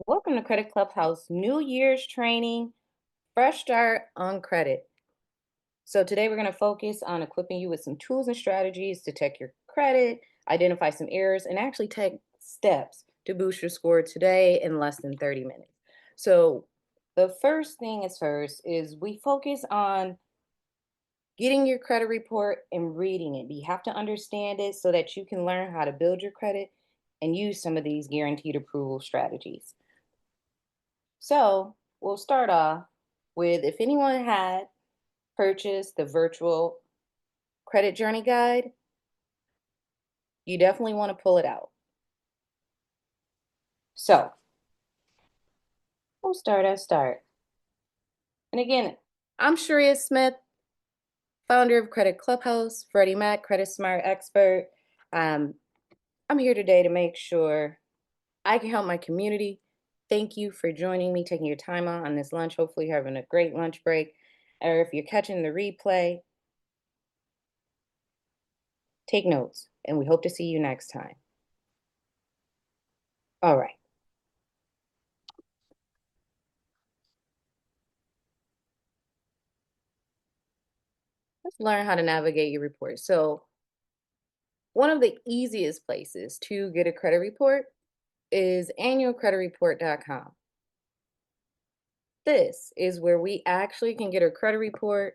Welcome to Credit Clubhouse New Year's training, fresh start on credit. So today we're going to focus on equipping you with some tools and strategies to check your credit, identify some errors, and actually take steps to boost your score today in less than 30 minutes. So the first thing is first is we focus on getting your credit report and reading it. You have to understand it so that you can learn how to build your credit and use some of these guaranteed approval strategies. So we'll start off with if anyone had purchased the virtual credit journey guide, you definitely want to pull it out. So we'll start at start. And again, I'm Sharia Smith, founder of Credit Clubhouse, Freddie Mac, Credit Smart expert. Um, I'm here today to make sure I can help my community. Thank you for joining me, taking your time out on this lunch. Hopefully, you're having a great lunch break. Or if you're catching the replay, take notes, and we hope to see you next time. All right. Let's learn how to navigate your report. So, one of the easiest places to get a credit report is annualcreditreport.com. This is where we actually can get a credit report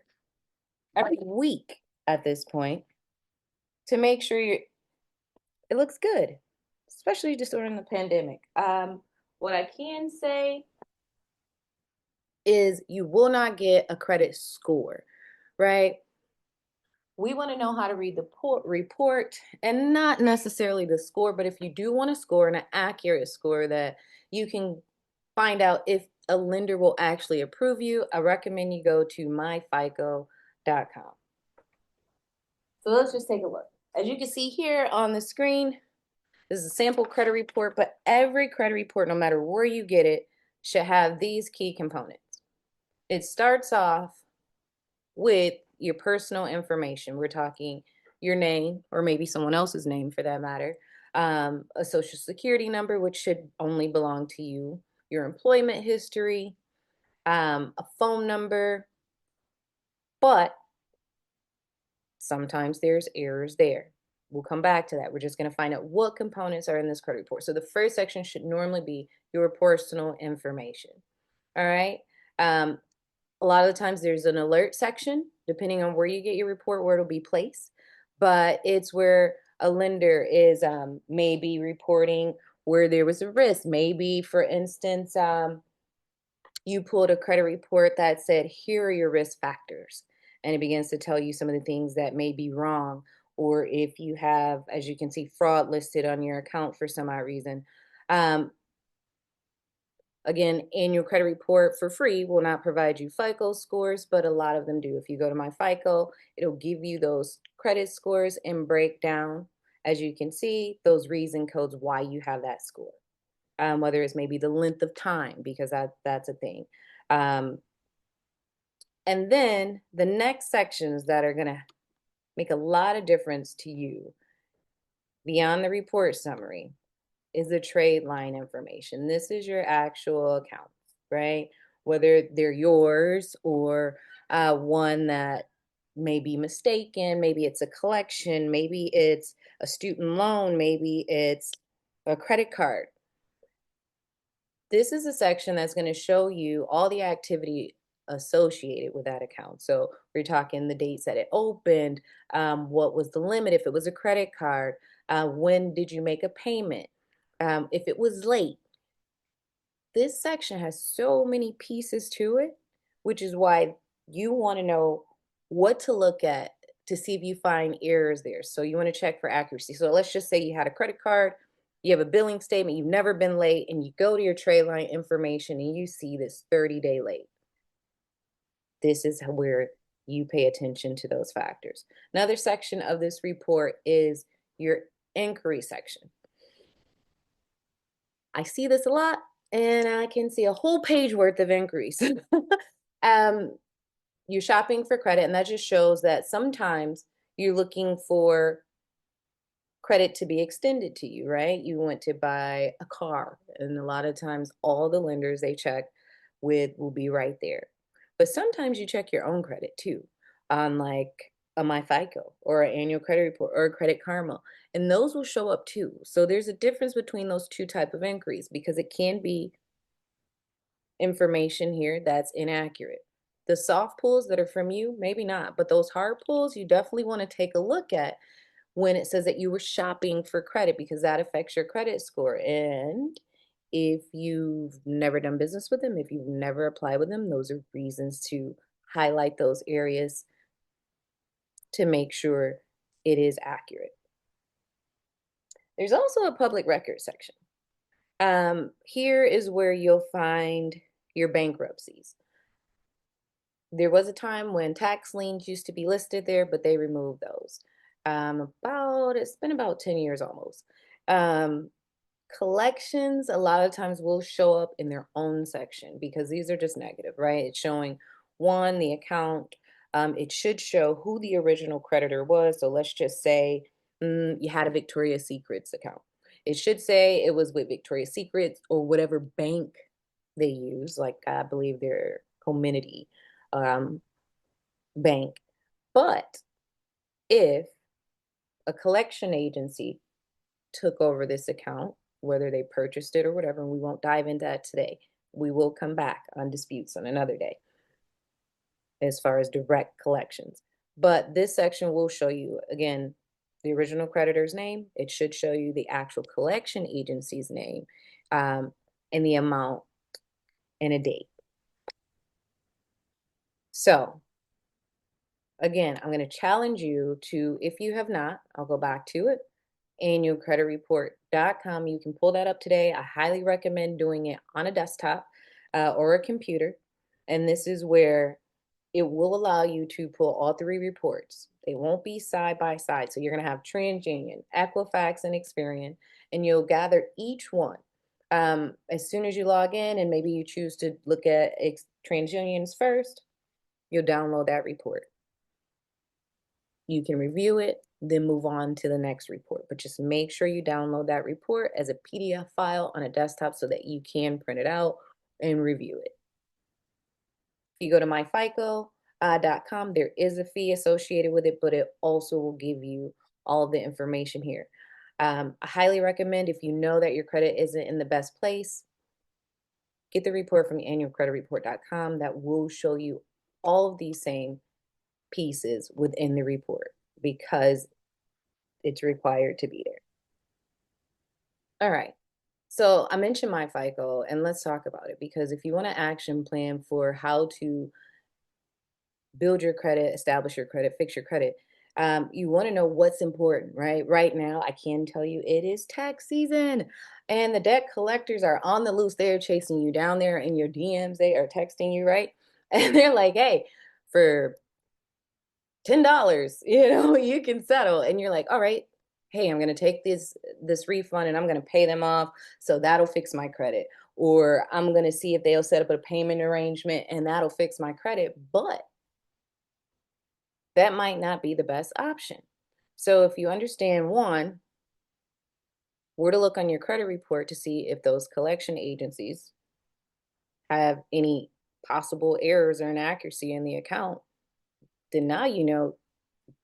every week at this point to make sure it looks good, especially just during the pandemic. What I can say is you will not get a credit score, right? We want to know how to read the report and not necessarily the score, but if you do want a score and an accurate score that you can find out if a lender will actually approve you, I recommend you go to myfico.com. So let's just take a look. As you can see here on the screen, this is a sample credit report, but every credit report, no matter where you get it, should have these key components. It starts off with your personal information. We're talking your name, or maybe someone else's name for that matter, a social security number, which should only belong to you, your employment history, a phone number, but sometimes there's errors there. We'll come back to that. We're just going to find out what components are in this credit report. So the first section should normally be your personal information. All right. A lot of the times there's an alert section, depending on where you get your report, where it'll be placed. But it's where a lender is maybe reporting where there was a risk. Maybe, for instance, you pulled a credit report that said, here are your risk factors. And it begins to tell you some of the things that may be wrong. Or if you have, as you can see, fraud listed on your account for some odd reason. Again, annual credit report for free will not provide you FICO scores, but a lot of them do. If you go to my FICO, it'll give you those credit scores and break down, as you can see, those reason codes why you have that score. Whether it's maybe the length of time, because that's a thing. And then the next sections that are going to make a lot of difference to you beyond the report summary is the trade line information. This is your actual accounts, right? Whether they're yours or one that may be mistaken, maybe it's a collection, maybe it's a student loan, maybe it's a credit card. This is a section that's going to show you all the activity associated with that account. So we're talking the dates that it opened, what was the limit if it was a credit card, when did you make a payment, if it was late. This section has so many pieces to it, which is why you want to know what to look at to see if you find errors there. So you want to check for accuracy. So let's just say you had a credit card, you have a billing statement, you've never been late, and you go to your trade line information and you see this 30-day late. This is where you pay attention to those factors. Another section of this report is your inquiry section. I see this a lot, and I can see a whole page worth of inquiries. You're shopping for credit, and that just shows that sometimes you're looking for credit to be extended to you, right? You went to buy a car, and a lot of times all the lenders they check with will be right there. But sometimes you check your own credit too, on like a MyFICO or an annual credit report or a Credit Karma, and those will show up too. So there's a difference between those two type of inquiries because it can be information here that's inaccurate. The soft pulls that are from you, maybe not, but those hard pulls you definitely want to take a look at when it says that you were shopping for credit because that affects your credit score. And if you've never done business with them, if you've never applied with them, those are reasons to highlight those areas to make sure it is accurate. There's also a public record section. Here is where you'll find your bankruptcies. There was a time when tax liens used to be listed there, but they removed those. It's been about 10 years almost. Collections, a lot of times will show up in their own section because these are just negative, right? It's showing one, the account. It should show who the original creditor was. So let's just say you had a Victoria's Secrets account. It should say it was with Victoria's Secrets or whatever bank they use, like I believe their community bank. But if a collection agency took over this account, whether they purchased it or whatever, and we won't dive into that today. We will come back on disputes on another day as far as direct collections. But this section will show you, again, the original creditor's name. It should show you the actual collection agency's name and the amount and a date. So again, I'm going to challenge you to, if you have not, I'll go back to it, annualcreditreport.com. You can pull that up today. I highly recommend doing it on a desktop or a computer. And this is where it will allow you to pull all three reports. They won't be side by side. So you're going to have TransUnion, Equifax, and Experian, and you'll gather each one. As soon as you log in and maybe you choose to look at TransUnion's first, you'll download that report. You can review it, then move on to the next report. But just make sure you download that report as a PDF file on a desktop so that you can print it out and review it. If you go to myfico.com, there is a fee associated with it, but it also will give you all of the information here. I highly recommend, if you know that your credit isn't in the best place, get the report from annualcreditreport.com. That will show you all of these same pieces within the report because it's required to be there. All right. So I mentioned MyFICO, and let's talk about it because if you want an action plan for how to build your credit, establish your credit, fix your credit, you want to know what's important, right? Right now, I can tell you it is tax season and the debt collectors are on the loose. They're chasing you down there in your DMs. They are texting you, right? And they're like, hey, for $10, you can settle. And you're like, all right, hey, I'm going to take this refund and I'm going to pay them off. So that'll fix my credit. Or I'm going to see if they'll set up a payment arrangement and that'll fix my credit. But that might not be the best option. So if you understand, one, where to look on your credit report to see if those collection agencies have any possible errors or inaccuracy in the account, then now you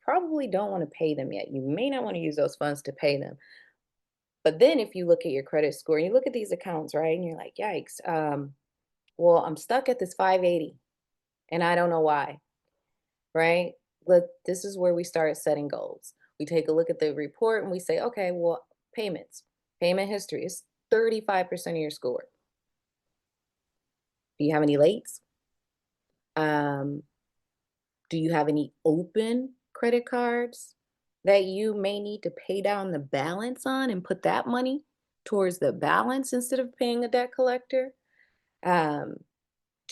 probably don't want to pay them yet. You may not want to use those funds to pay them. But then if you look at your credit score and you look at these accounts, right, and you're like, yikes, well, I'm stuck at this 580 and I don't know why, right? But this is where we start setting goals. We take a look at the report and we say, okay, well, payment history is 35% of your score. Do you have any lates? Do you have any open credit cards that you may need to pay down the balance on and put that money towards the balance instead of paying a debt collector? Do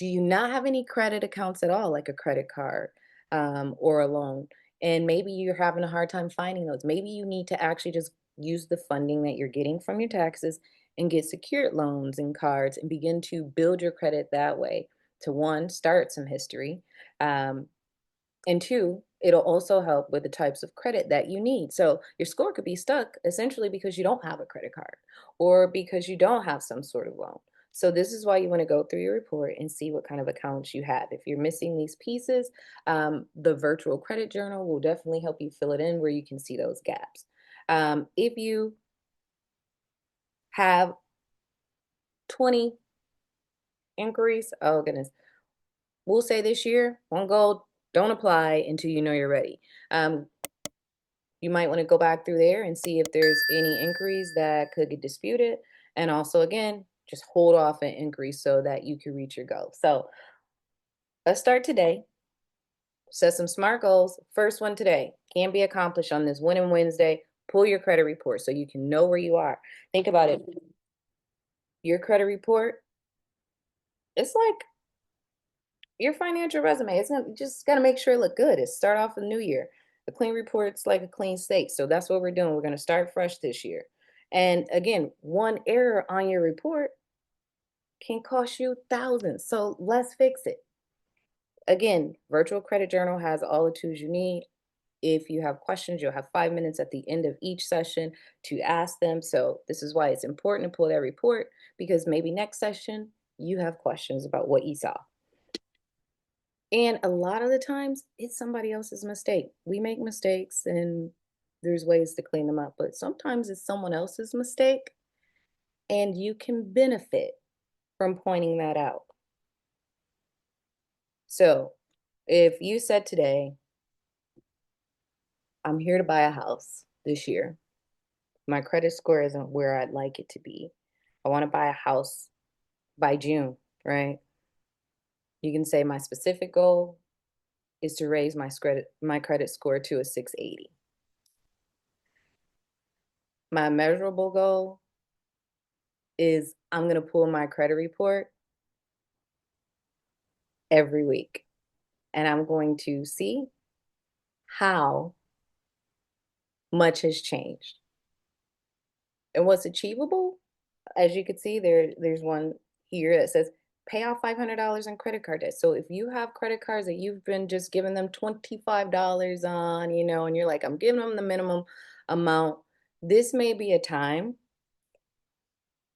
you not have any credit accounts at all, like a credit card or a loan? And maybe you're having a hard time finding those. Maybe you need to actually just use the funding that you're getting from your taxes and get secured loans and cards and begin to build your credit that way to, one, start some history, And two, it'll also help with the types of credit that you need. So your score could be stuck essentially because you don't have a credit card or because you don't have some sort of loan. So this is why you want to go through your report and see what kind of accounts you have. If you're missing these pieces, the virtual credit journal will definitely help you fill it in where you can see those gaps. If you have 20 inquiries, oh goodness, we'll say this year, one goal, don't apply until you know you're ready. Um, You might want to go back through there and see if there's any inquiries that could get disputed. And also, again, just hold off an inquiry so that you can reach your goal. So let's start today. Set some SMART goals. First one today can be accomplished on this Winning Wednesday. Pull your credit report so you can know where you are. Think about it. Your credit report, it's like your financial resume. It's gonna just gotta make sure it look good. It's start off the new year. A clean report's like a clean slate. So that's what we're doing. We're gonna start fresh this year. And again, one error on your report can cost you thousands. So let's fix it. Again, Virtual Credit Journal has all the tools you need. If you have questions, you'll have 5 minutes at the end of each session to ask them. So this is why it's important to pull that report because maybe next session you have questions about what you saw. And a lot of the times, it's somebody else's mistake. We make mistakes and there's ways to clean them up, but sometimes it's someone else's mistake and you can benefit from pointing that out. So, if you said today, I'm here to buy a house this year, my credit score isn't where I'd like it to be. I want to buy a house by June, right? You can say my specific goal is to raise my credit score to a 680. My measurable goal is I'm going to pull my credit report every week and I'm going to see how much has changed. And what's achievable, as you can see, there's one here that says pay off $500 in credit card debt. So if you have credit cards that you've been just giving them $25 on, and you're like, I'm giving them the minimum amount, this may be a time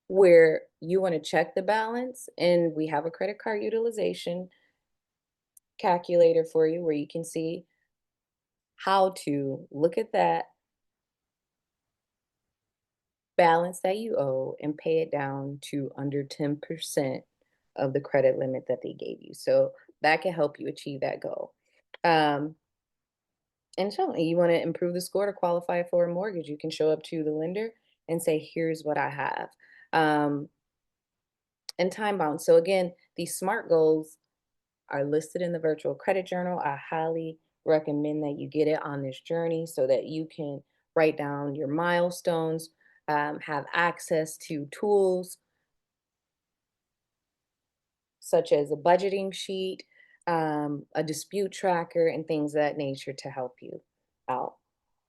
where you want to check the balance, and we have a credit card utilization calculator for you where you can see how to look at that balance that you owe and pay it down to under 10% of the credit limit that they gave you. So that can help you achieve that goal. Um, and so you want to improve the score to qualify for a mortgage, you can show up to the lender and say, here's what I have. Um, and time bound. So again, these SMART goals are listed in the virtual credit journal. I highly recommend that you get it on this journey so that you can write down your milestones, have access to tools such as a budgeting sheet, a dispute tracker, and things of that nature to help you out.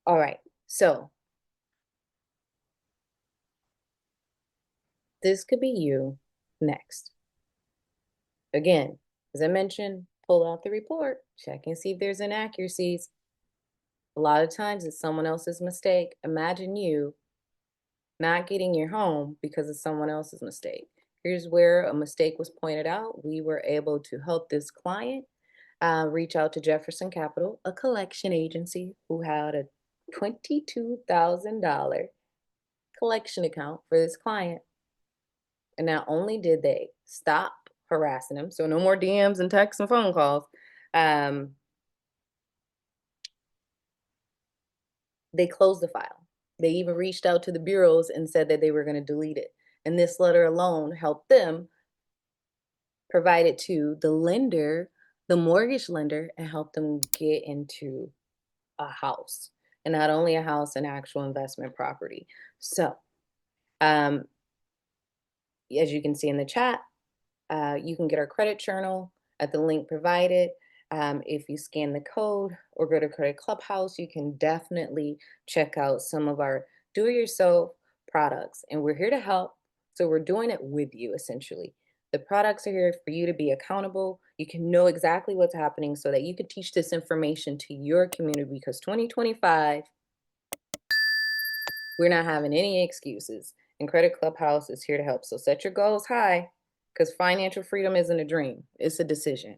All right, so this could be you next. Again, as I mentioned, pull out the report, check and see if there's inaccuracies. A lot of times it's someone else's mistake. Imagine you not getting your home because of someone else's mistake. Here's where a mistake was pointed out. We were able to help this client reach out to Jefferson Capital, a collection agency who had a $22,000 collection account for this client. And not only did they stop harassing him, so no more DMs and texts and phone calls, um, they closed the file. They even reached out to the bureaus and said that they were going to delete it. And this letter alone helped them provide it to the lender, the mortgage lender, and help them get into a house. And not only a house, an actual investment property. So, um, as you can see in the chat, you can get our credit journal at the link provided. If you scan the code or go to Credit Clubhouse, you can definitely check out some of our do-it-yourself products. And we're here to help. So we're doing it with you, essentially. The products are here for you to be accountable. You can know exactly what's happening so that you can teach this information to your community, because 2025, we're not having any excuses. And Credit Clubhouse is here to help. So set your goals high, because financial freedom isn't a dream, it's a decision.